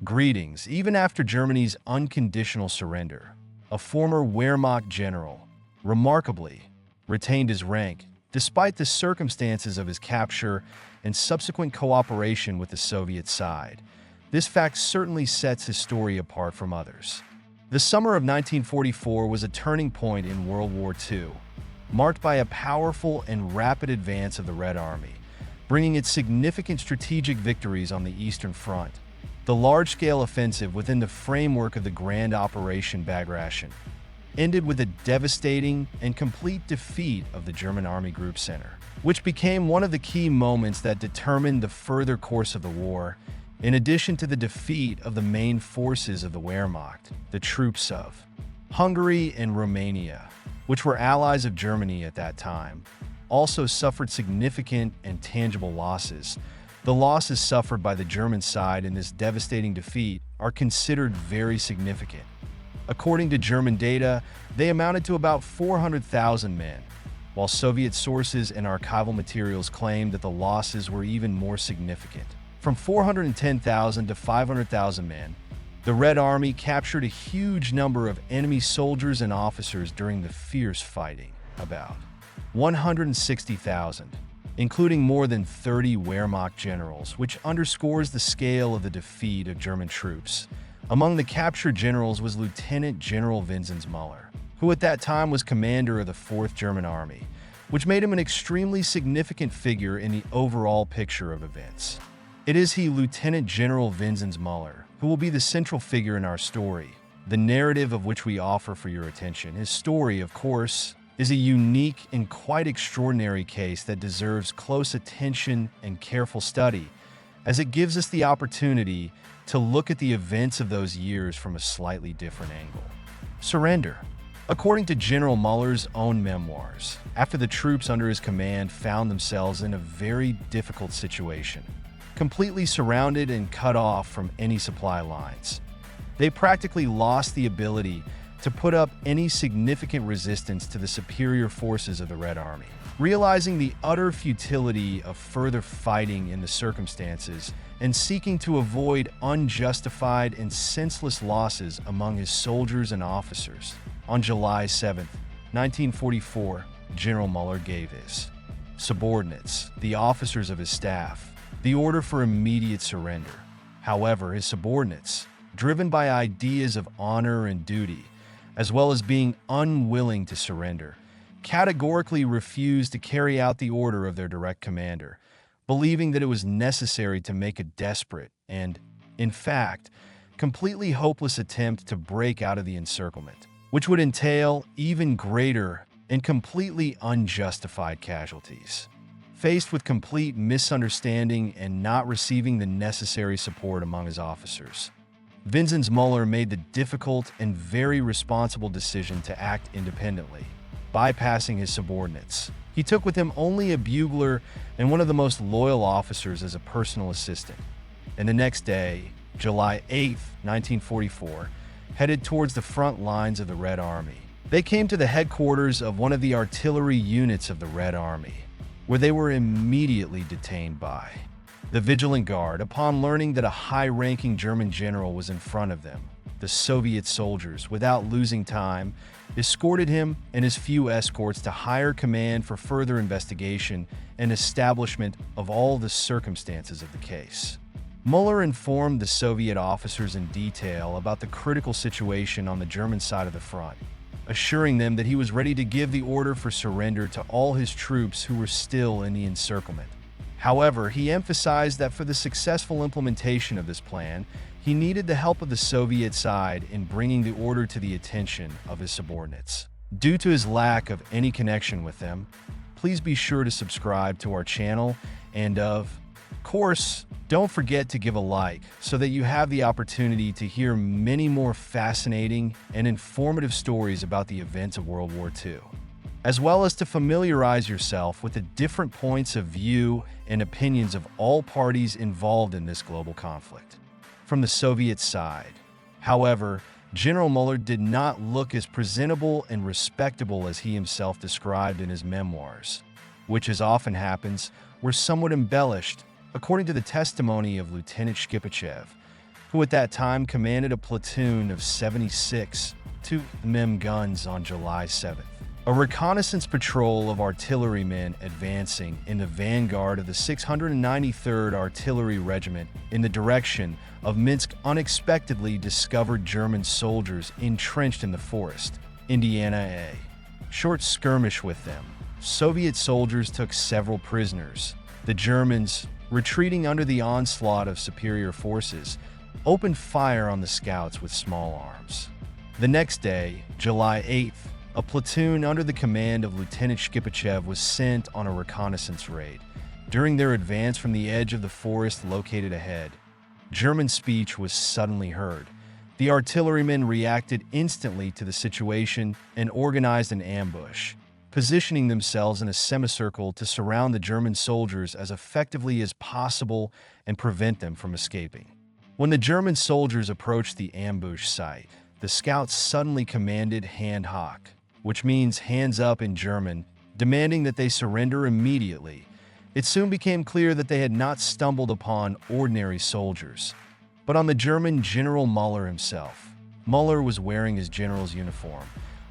Greetings. Even after Germany's unconditional surrender, a former Wehrmacht general, remarkably, retained his rank despite the circumstances of his capture and subsequent cooperation with the Soviet side. This fact certainly sets his story apart from others. The summer of 1944 was a turning point in World War II, marked by a powerful and rapid advance of the Red Army, bringing it significant strategic victories on the Eastern Front. The large-scale offensive within the framework of the Grand Operation Bagration ended with a devastating and complete defeat of the German Army Group Center, which became one of the key moments that determined the further course of the war. In addition to the defeat of the main forces of the Wehrmacht, the troops of Hungary and Romania, which were allies of Germany at that time, also suffered significant and tangible losses. The losses suffered by the German side in this devastating defeat are considered very significant. According to German data, they amounted to about 400,000 men, while Soviet sources and archival materials claim that the losses were even more significant. From 410,000 to 500,000 men, the Red Army captured a huge number of enemy soldiers and officers during the fierce fighting, about 160,000, including more than 30 Wehrmacht generals, which underscores the scale of the defeat of German troops. Among the captured generals was Lieutenant General Vincent Müller, who at that time was commander of the 4th German Army, which made him an extremely significant figure in the overall picture of events. It is he, Lieutenant General Vincent Müller, who will be the central figure in our story, the narrative of which we offer for your attention. His story, of course, is a unique and quite extraordinary case that deserves close attention and careful study, as it gives us the opportunity to look at the events of those years from a slightly different angle. Surrender. According to General Müller's own memoirs, after the troops under his command found themselves in a very difficult situation, completely surrounded and cut off from any supply lines, they practically lost the ability to put up any significant resistance to the superior forces of the Red Army. Realizing the utter futility of further fighting in the circumstances and seeking to avoid unjustified and senseless losses among his soldiers and officers, on July 7, 1944, General Müller gave his subordinates, the officers of his staff, the order for immediate surrender. However, his subordinates, driven by ideas of honor and duty, as well as being unwilling to surrender, categorically refused to carry out the order of their direct commander, believing that it was necessary to make a desperate and, in fact, completely hopeless attempt to break out of the encirclement, which would entail even greater and completely unjustified casualties. Faced with complete misunderstanding and not receiving the necessary support among his officers, Vincent Müller made the difficult and very responsible decision to act independently, bypassing his subordinates. He took with him only a bugler and one of the most loyal officers as a personal assistant, and the next day, July 8, 1944, headed towards the front lines of the Red Army. They came to the headquarters of one of the artillery units of the Red Army, where they were immediately detained by the Vigilant Guard. Upon learning that a high-ranking German general was in front of them, the Soviet soldiers, without losing time, escorted him and his few escorts to higher command for further investigation and establishment of all the circumstances of the case. Müller informed the Soviet officers in detail about the critical situation on the German side of the front, assuring them that he was ready to give the order for surrender to all his troops who were still in the encirclement. However, he emphasized that for the successful implementation of this plan, he needed the help of the Soviet side in bringing the order to the attention of his subordinates. Due to his lack of any connection with them, please be sure to subscribe to our channel and, of course, don't forget to give a like so that you have the opportunity to hear many more fascinating and informative stories about the events of World War II, as well as to familiarize yourself with the different points of view and opinions of all parties involved in this global conflict. From the Soviet side, however, General Müller did not look as presentable and respectable as he himself described in his memoirs, which, as often happens, were somewhat embellished. According to the testimony of Lieutenant Shkipachev, who at that time commanded a platoon of 76 2mm guns on July 7th. A reconnaissance patrol of artillerymen advancing in the vanguard of the 693rd Artillery Regiment in the direction of Minsk unexpectedly discovered German soldiers entrenched in the forest. Indiana A. Short skirmish with them. Soviet soldiers took several prisoners. The Germans, retreating under the onslaught of superior forces, opened fire on the scouts with small arms. The next day, July 8th, a platoon under the command of Lieutenant Shkipachev was sent on a reconnaissance raid. During their advance from the edge of the forest located ahead, German speech was suddenly heard. The artillerymen reacted instantly to the situation and organized an ambush, positioning themselves in a semicircle to surround the German soldiers as effectively as possible and prevent them from escaping. When the German soldiers approached the ambush site, the scouts suddenly commanded Hand hoch, which means hands up in German, demanding that they surrender immediately. It soon became clear that they had not stumbled upon ordinary soldiers, but on the German General Müller himself. Müller was wearing his general's uniform,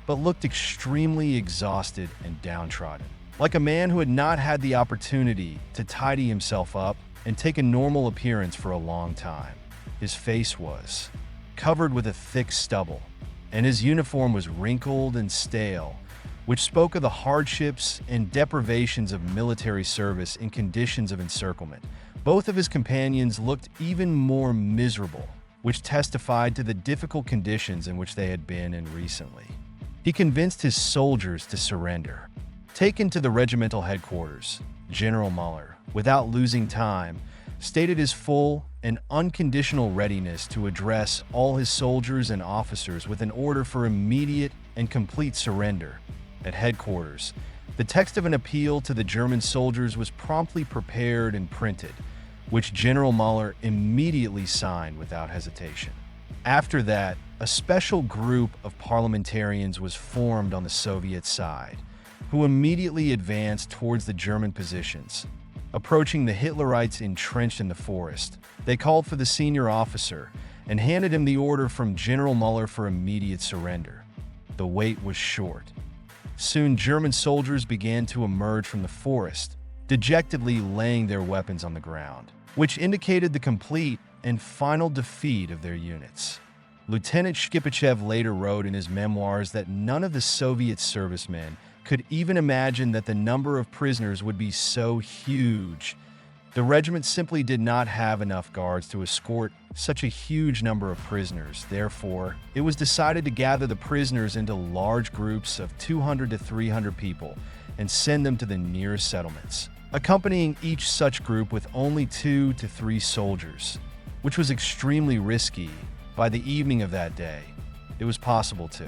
but looked extremely exhausted and downtrodden, like a man who had not had the opportunity to tidy himself up and take a normal appearance for a long time. His face was covered with a thick stubble, and his uniform was wrinkled and stale, which spoke of the hardships and deprivations of military service in conditions of encirclement. Both of his companions looked even more miserable, which testified to the difficult conditions in which they had been in recently. He convinced his soldiers to surrender. Taken to the regimental headquarters, General Müller, without losing time, stated his full and unconditional readiness to address all his soldiers and officers with an order for immediate and complete surrender. At headquarters, the text of an appeal to the German soldiers was promptly prepared and printed, which General Müller immediately signed without hesitation. After that, a special group of parliamentarians was formed on the Soviet side, who immediately advanced towards the German positions. Approaching the Hitlerites entrenched in the forest, they called for the senior officer and handed him the order from General Müller for immediate surrender. The wait was short. Soon German soldiers began to emerge from the forest, dejectedly laying their weapons on the ground, which indicated the complete and final defeat of their units. Lieutenant Shkipachev later wrote in his memoirs that none of the Soviet servicemen could even imagine that the number of prisoners would be so huge. The regiment simply did not have enough guards to escort such a huge number of prisoners. Therefore, it was decided to gather the prisoners into large groups of 200 to 300 people and send them to the nearest settlements, accompanying each such group with only 2 to 3 soldiers, which was extremely risky. By the evening of that day, it was possible to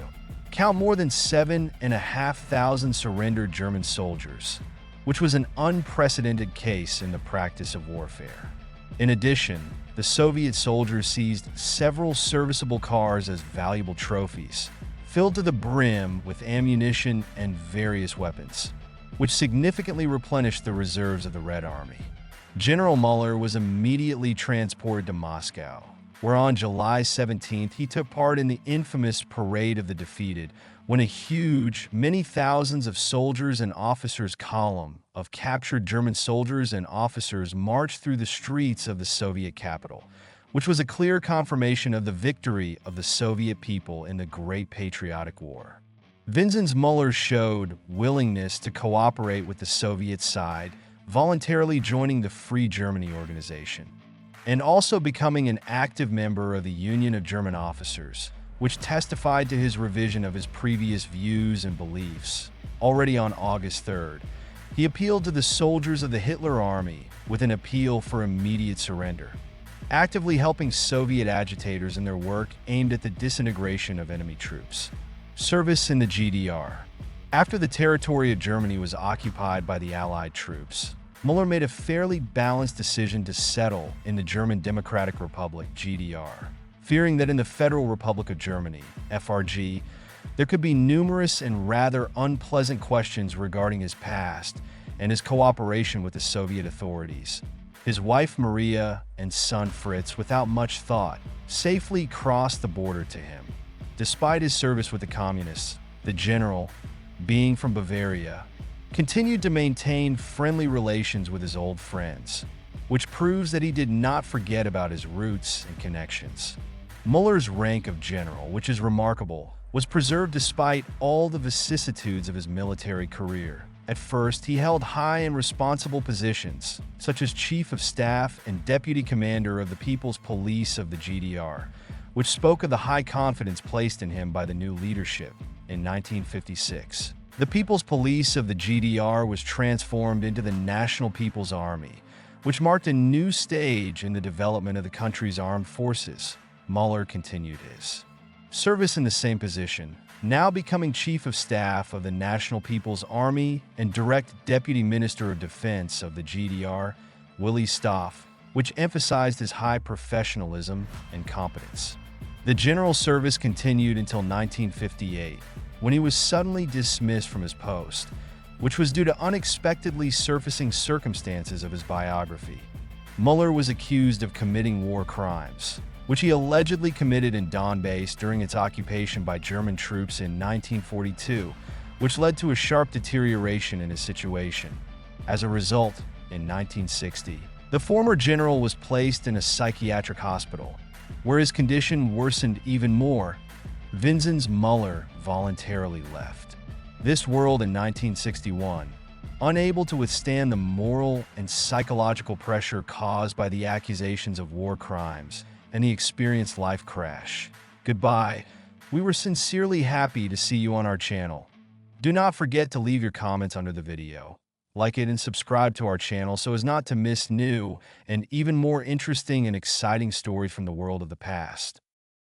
count more than 7,500 surrendered German soldiers, which was an unprecedented case in the practice of warfare. In addition, the Soviet soldiers seized several serviceable cars as valuable trophies, filled to the brim with ammunition and various weapons, which significantly replenished the reserves of the Red Army. General Müller was immediately transported to Moscow, where on July 17th he took part in the infamous Parade of the Defeated, when a huge, many thousands of soldiers and officers column of captured German soldiers and officers marched through the streets of the Soviet capital, which was a clear confirmation of the victory of the Soviet people in the Great Patriotic War. Vinzenz Müller showed willingness to cooperate with the Soviet side, voluntarily joining the Free Germany organization, and also becoming an active member of the Union of German Officers, which testified to his revision of his previous views and beliefs. Already on August 3rd, he appealed to the soldiers of the Hitler Army with an appeal for immediate surrender, actively helping Soviet agitators in their work aimed at the disintegration of enemy troops. Service in the GDR. After the territory of Germany was occupied by the Allied troops, Müller made a fairly balanced decision to settle in the German Democratic Republic, GDR, fearing that in the Federal Republic of Germany, FRG, there could be numerous and rather unpleasant questions regarding his past and his cooperation with the Soviet authorities. His wife Maria and son Fritz, without much thought, safely crossed the border to him. Despite his service with the communists, the general, being from Bavaria, continued to maintain friendly relations with his old friends, which proves that he did not forget about his roots and connections. Muller's rank of general, which is remarkable, was preserved despite all the vicissitudes of his military career. At first, he held high and responsible positions, such as Chief of Staff and Deputy Commander of the People's Police of the GDR, which spoke of the high confidence placed in him by the new leadership. In 1956, the People's Police of the GDR was transformed into the National People's Army, which marked a new stage in the development of the country's armed forces. Muller continued his service in the same position, now becoming Chief of Staff of the National People's Army and Direct Deputy Minister of Defense of the GDR, Willy Stoph, which emphasized his high professionalism and competence. The general service continued until 1958, when he was suddenly dismissed from his post, which was due to unexpectedly surfacing circumstances of his biography. Muller was accused of committing war crimes, which he allegedly committed in Donbass during its occupation by German troops in 1942, which led to a sharp deterioration in his situation. As a result, in 1960, the former general was placed in a psychiatric hospital, where his condition worsened even more. Vinzenz Muller voluntarily left this world in 1961, unable to withstand the moral and psychological pressure caused by the accusations of war crimes and the experienced life crash. Goodbye. We were sincerely happy to see you on our channel. Do not forget to leave your comments under the video, like it and subscribe to our channel so as not to miss new and even more interesting and exciting stories from the world of the past.